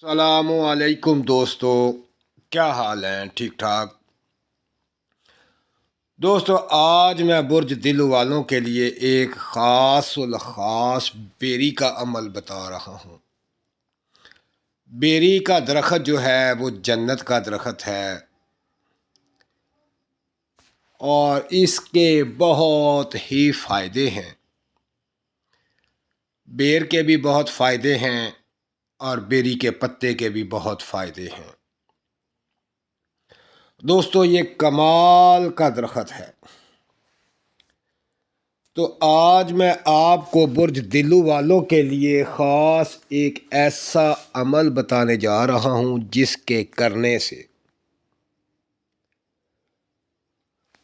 السلام علیکم دوستو، کیا حال ہیں؟ ٹھیک ٹھاک دوستو، آج میں برج دل والوں کے لیے ایک خاص الخاص بیری کا عمل بتا رہا ہوں۔ بیری کا درخت جو ہے وہ جنت کا درخت ہے اور اس کے بہت ہی فائدے ہیں۔ بیر کے بھی بہت فائدے ہیں اور بیری کے پتے کے بھی بہت فائدے ہیں۔ دوستو، یہ کمال کا درخت ہے۔ تو آج میں آپ کو برج دلو والوں کے لیے خاص ایک ایسا عمل بتانے جا رہا ہوں جس کے کرنے سے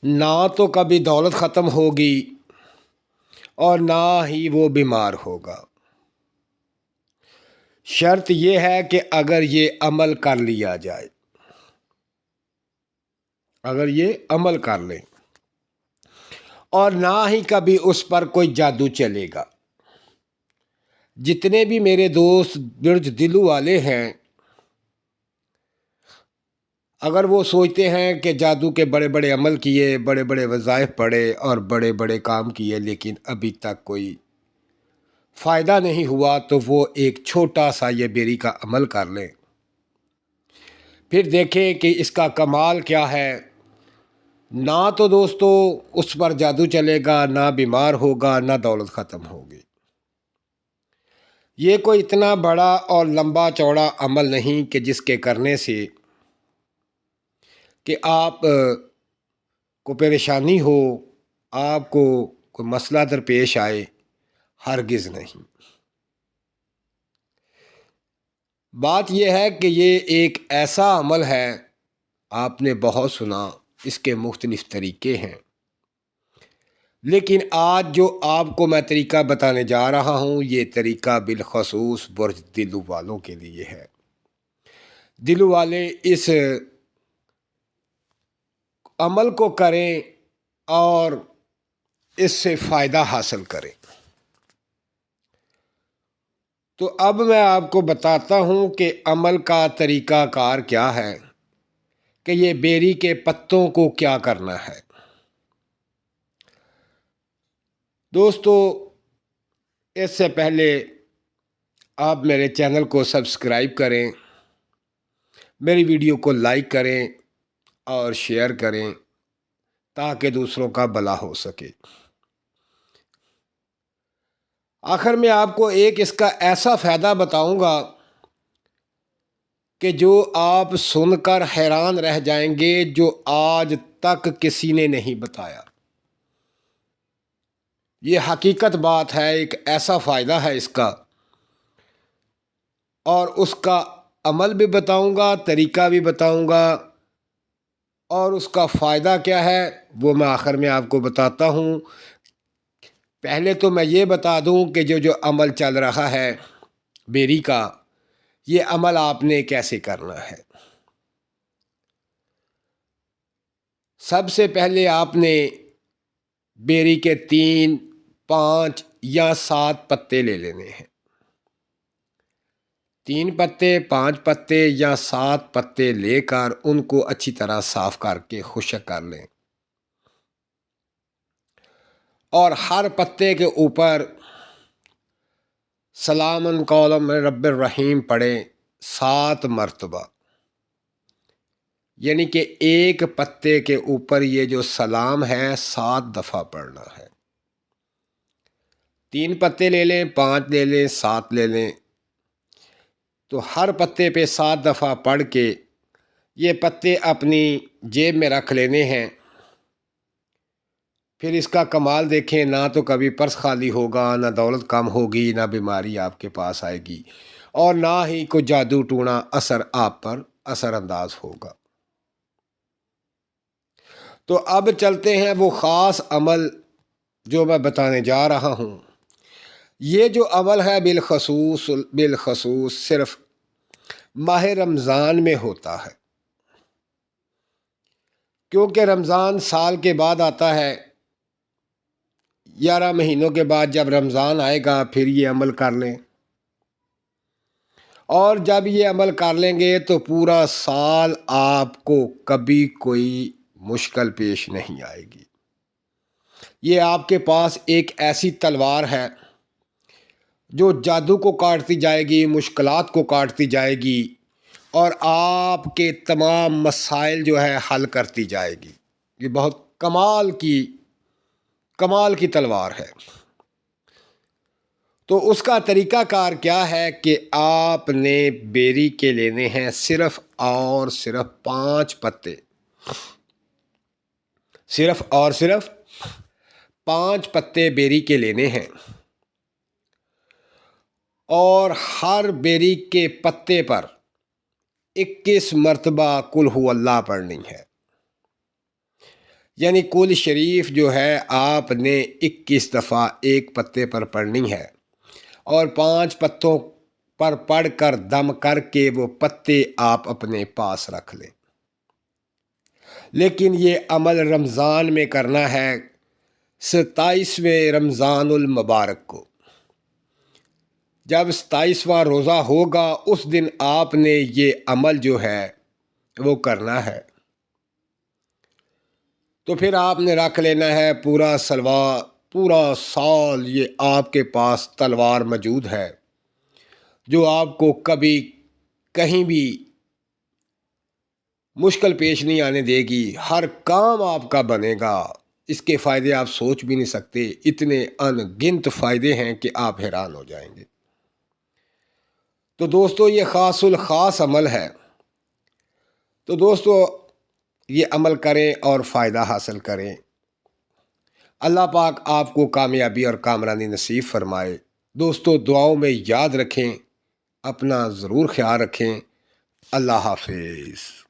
نہ تو کبھی دولت ختم ہوگی اور نہ ہی وہ بیمار ہوگا۔ شرط یہ ہے کہ اگر یہ عمل کر لیا جائے، اگر یہ عمل کر لیں، اور نہ ہی کبھی اس پر کوئی جادو چلے گا۔ جتنے بھی میرے دوست برج دلو والے ہیں، اگر وہ سوچتے ہیں کہ جادو کے بڑے بڑے عمل کیے، بڑے بڑے وظائف پڑھے اور بڑے بڑے کام کیے لیکن ابھی تک کوئی فائدہ نہیں ہوا، تو وہ ایک چھوٹا سا یہ بیری کا عمل کر لیں، پھر دیکھیں کہ اس کا کمال کیا ہے۔ نہ تو دوستو اس پر جادو چلے گا، نہ بیمار ہوگا، نہ دولت ختم ہوگی۔ یہ کوئی اتنا بڑا اور لمبا چوڑا عمل نہیں کہ جس کے کرنے سے کہ آپ کو پریشانی ہو، آپ کو کوئی مسئلہ درپیش آئے، ہرگز نہیں۔ بات یہ ہے کہ یہ ایک ایسا عمل ہے، آپ نے بہت سنا، اس کے مختلف طریقے ہیں، لیکن آج جو آپ کو میں طریقہ بتانے جا رہا ہوں، یہ طریقہ بالخصوص برج دلو والوں کے لیے ہے۔ دلو والے اس عمل کو کریں اور اس سے فائدہ حاصل کریں۔ تو اب میں آپ کو بتاتا ہوں کہ عمل کا طریقہ کار کیا ہے، کہ یہ بیری کے پتوں کو کیا کرنا ہے۔ دوستو، اس سے پہلے آپ میرے چینل کو سبسکرائب کریں، میری ویڈیو کو لائک کریں اور شیئر کریں تاکہ دوسروں کا بھلا ہو سکے۔ آخر میں آپ کو ایک اس کا ایسا فائدہ بتاؤں گا کہ جو آپ سن کر حیران رہ جائیں گے، جو آج تک کسی نے نہیں بتایا۔ یہ حقیقت بات ہے، ایک ایسا فائدہ ہے اس کا، اور اس کا عمل بھی بتاؤں گا، طریقہ بھی بتاؤں گا، اور اس کا فائدہ کیا ہے وہ میں آخر میں آپ کو بتاتا ہوں۔ پہلے تو میں یہ بتا دوں کہ جو عمل چل رہا ہے بیری کا، یہ عمل آپ نے کیسے کرنا ہے۔ سب سے پہلے آپ نے بیری کے 3، 5 یا 7 پتے لے لینے ہیں۔ 3 پتے، 5 پتے یا 7 پتے لے کر ان کو اچھی طرح صاف کر کے خشک کر لیں، اور ہر پتے کے اوپر سلام قولا من رب الرحیم پڑھیں 7 مرتبہ، یعنی کہ ایک پتے کے اوپر یہ جو سلام ہے 7 دفعہ پڑھنا ہے۔ 3 پتے لے لیں، 5 لے لیں، 7 لے لیں، تو ہر پتے پہ 7 دفعہ پڑھ کے یہ پتے اپنی جیب میں رکھ لینے ہیں۔ پھر اس کا کمال دیکھیں، نہ تو کبھی پرس خالی ہوگا، نہ دولت کم ہوگی، نہ بیماری آپ کے پاس آئے گی، اور نہ ہی کوئی جادو ٹونا اثر آپ پر اثر انداز ہوگا۔ تو اب چلتے ہیں وہ خاص عمل جو میں بتانے جا رہا ہوں۔ یہ جو عمل ہے بالخصوص صرف ماہ رمضان میں ہوتا ہے، کیونکہ رمضان سال کے بعد آتا ہے۔ 11 مہینوں کے بعد جب رمضان آئے گا پھر یہ عمل کر لیں، اور جب یہ عمل کر لیں گے تو پورا سال آپ کو کبھی کوئی مشکل پیش نہیں آئے گی۔ یہ آپ کے پاس ایک ایسی تلوار ہے جو جادو کو کاٹتی جائے گی، مشکلات کو کاٹتی جائے گی اور آپ کے تمام مسائل جو ہے حل کرتی جائے گی۔ یہ بہت کمال کی تلوار ہے۔ تو اس کا طریقہ کار کیا ہے کہ آپ نے بیری کے لینے ہیں صرف اور صرف 5 پتے، صرف اور صرف 5 پتے بیری کے لینے ہیں، اور ہر بیری کے پتے پر 21 مرتبہ قل ہو اللہ پڑھنی ہے۔ یعنی کل شریف جو ہے آپ نے 21 دفعہ ایک پتے پر پڑھنی ہے، اور 5 پتوں پر پڑھ کر دم کر کے وہ پتے آپ اپنے پاس رکھ لیں۔ لیکن یہ عمل رمضان میں کرنا ہے، 27ویں رمضان المبارک کو۔ جب 27واں روزہ ہوگا اس دن آپ نے یہ عمل جو ہے وہ کرنا ہے۔ تو پھر آپ نے رکھ لینا ہے پورا سال یہ آپ کے پاس تلوار موجود ہے جو آپ کو کبھی کہیں بھی مشکل پیش نہیں آنے دے گی۔ ہر کام آپ کا بنے گا۔ اس کے فائدے آپ سوچ بھی نہیں سکتے، اتنے ان گنت فائدے ہیں کہ آپ حیران ہو جائیں گے۔ تو دوستو یہ خاص الخاص عمل ہے۔ تو دوستو یہ عمل کریں اور فائدہ حاصل کریں۔ اللہ پاک آپ کو کامیابی اور کامرانی نصیب فرمائے۔ دوستو دعاؤں میں یاد رکھیں، اپنا ضرور خیال رکھیں۔ اللہ حافظ۔